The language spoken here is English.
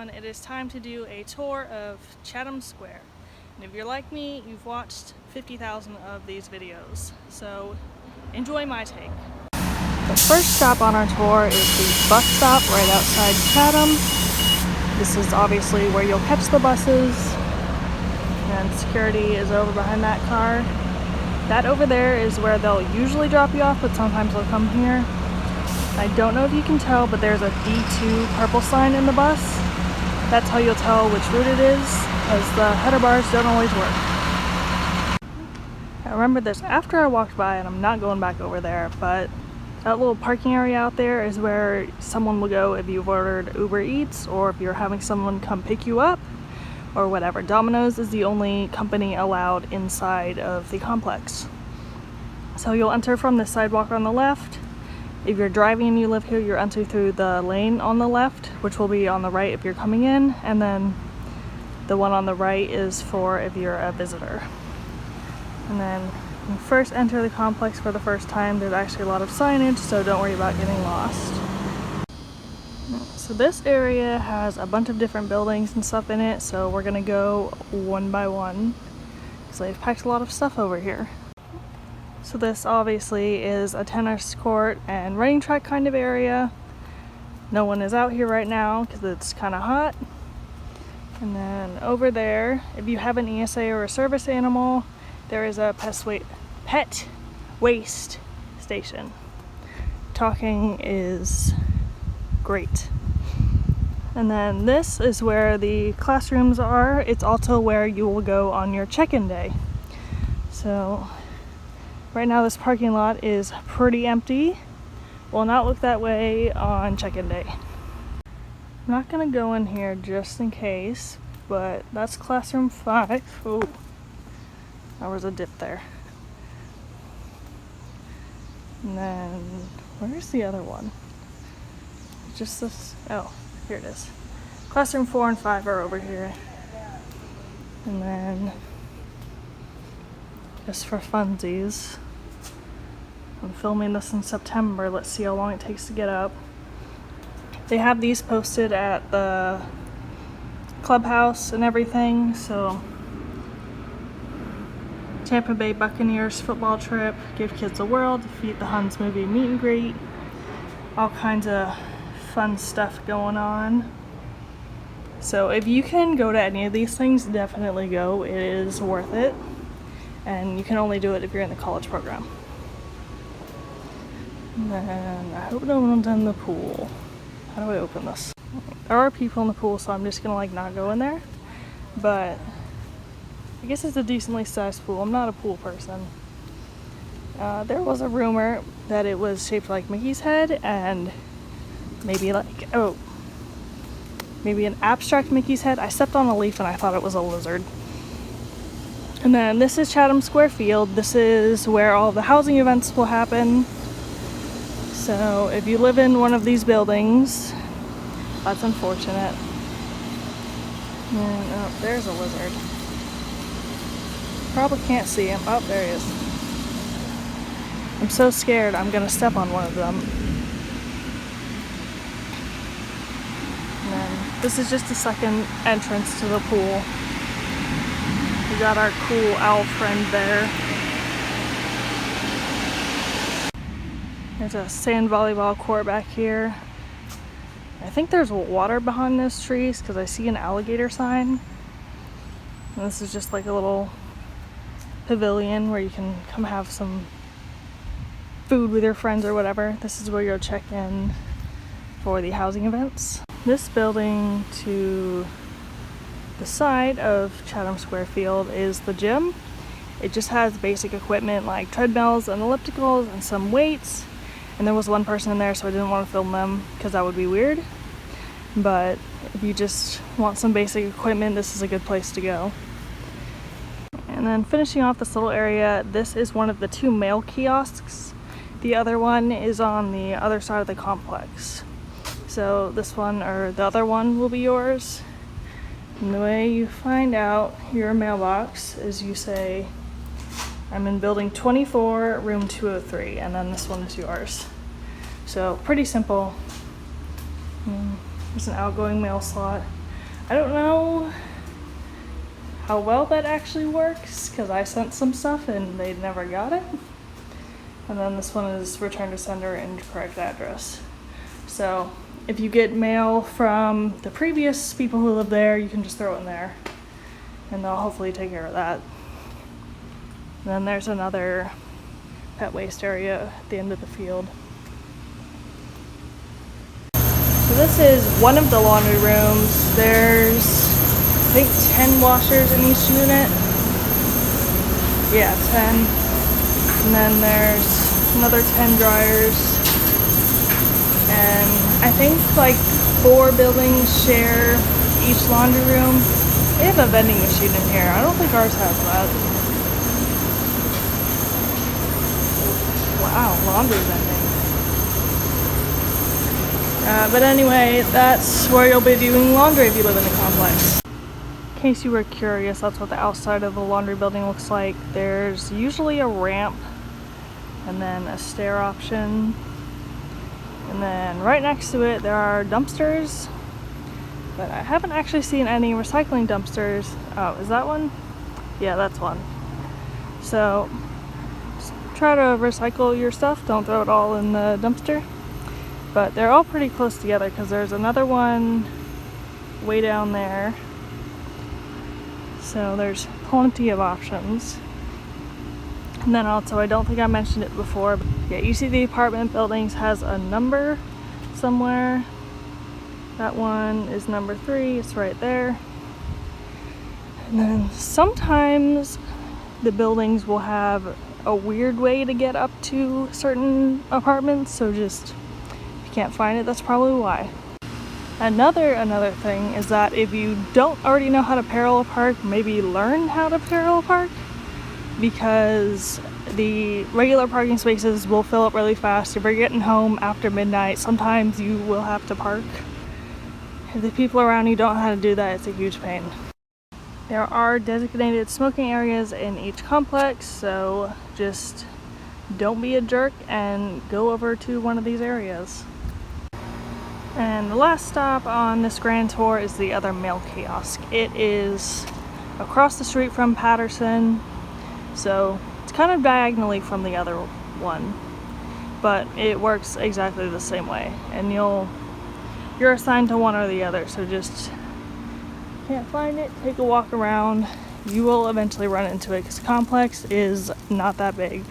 everyone, it is time to do a tour of Chatham Square. And if you're like me, you've watched 50,000 of these videos, so enjoy my take. The first stop on our tour is the bus stop right outside Chatham. This is obviously where you'll catch the buses, and security is over behind that car. That over there is where they'll usually drop you off, but sometimes they'll come here. I don't know if you can tell, but there's a D2 purple sign in the bus. That's how you'll tell which route it is, because the header bars don't always work. I remember this after I walked by, and I'm not going back over there, but that little parking area out there is where someone will go if you've ordered Uber Eats or if you're having someone come pick you up or whatever. Domino's is the only company allowed inside of the complex. So you'll enter from the sidewalk on the left. If you're driving and you live here, you'll enter through the lane on the left, which will be on the right if you're coming in, and then the one on the right is for if you're a visitor. And then when you first enter the complex for the first time, there's actually a lot of signage, so don't worry about getting lost. So this area has a bunch of different buildings and stuff in it, so we're gonna go one by one because they've packed a lot of stuff over here. So this obviously is a tennis court and running track kind of area. No one is out here right now because it's kind of hot. And then over there, if you have an ESA or a service animal, there is a pet waste station. Talking is great. And then this is where the classrooms are. It's also where you will go on your check-in day. So right now this parking lot is pretty empty. Will not look that way on check-in day. I'm not gonna go in here just in case, but that's classroom 5. Ooh, there was a dip there. And then where's the other one? Just this, oh, here it is. Classroom 4 and 5 are over here. And then just for funsies, I'm filming this in September. Let's see how long it takes to get up. They have these posted at the clubhouse and everything. So Tampa Bay Buccaneers football trip, give kids a whirl, defeat the Huns movie meet and greet, all kinds of fun stuff going on. So if you can go to any of these things, definitely go. It is worth it, and you can only do it if you're in the college program. And then I hope no one's in the pool. How do I open this? There are people in the pool, so I'm just gonna not go in there, but I guess it's a decently sized pool. I'm not a pool person. There was a rumor that it was shaped like Mickey's head and maybe maybe an abstract Mickey's head. I stepped on a leaf and I thought it was a lizard. And then this is Chatham Square Field. This is where all the housing events will happen. So if you live in one of these buildings, that's unfortunate. And oh, there's a lizard. Probably can't see him. Oh, there he is. I'm so scared I'm gonna step on one of them. And then this is just the second entrance to the pool. We got our cool owl friend there. There's a sand volleyball court back here. I think there's water behind those trees because I see an alligator sign. And this is just like a little pavilion where you can come have some food with your friends or whatever. This is where you'll check in for the housing events. This building to the side of Chatham Square Field is the gym. It just has basic equipment like treadmills and ellipticals and some weights. And there was one person in there, so I didn't want to film them because that would be weird. But if you just want some basic equipment, this is a good place to go. And then finishing off this little area, this is one of the 2 mail kiosks. The other one is on the other side of the complex. So this one or the other one will be yours. And the way you find out your mailbox is you say, I'm in building 24, room 203, and then this one is yours. So pretty simple. There's an outgoing mail slot. I don't know how well that actually works because I sent some stuff and they never got it. And then this one is return to sender incorrect address. So if you get mail from the previous people who live there, you can just throw it in there and they'll hopefully take care of that. And then there's another pet waste area at the end of the field. So this is one of the laundry rooms. There's, I think, 10 washers in each unit. Yeah, 10. And then there's another 10 dryers. And I think like 4 buildings share each laundry room. They have a vending machine in here. I don't think ours has that. Wow, laundry vending. But anyway, that's where you'll be doing laundry if you live in the complex. In case you were curious, that's what the outside of the laundry building looks like. There's usually a ramp and then a stair option. And then right next to it, there are dumpsters. But I haven't actually seen any recycling dumpsters. Oh, is that one? Yeah, that's one. So just try to recycle your stuff. Don't throw it all in the dumpster. But they're all pretty close together because there's another one way down there. So there's plenty of options. And then also, I don't think I mentioned it before, but yeah, UCD apartment buildings has a number somewhere. That one is number 3, it's right there. And then sometimes the buildings will have a weird way to get up to certain apartments, so just if you can't find it, that's probably why. Another thing is that if you don't already know how to parallel park, maybe learn how to parallel park, because the regular parking spaces will fill up really fast. If you're getting home after midnight, sometimes you will have to park. If the people around you don't know how to do that, it's a huge pain. There are designated smoking areas in each complex, so just don't be a jerk and go over to one of these areas. And the last stop on this grand tour is the other mail kiosk. It is across the street from Patterson, so it's kind of diagonally from the other one, but it works exactly the same way, and you're assigned to one or the other, so just can't find it, take a walk around. You will eventually run into it because the complex is not that big.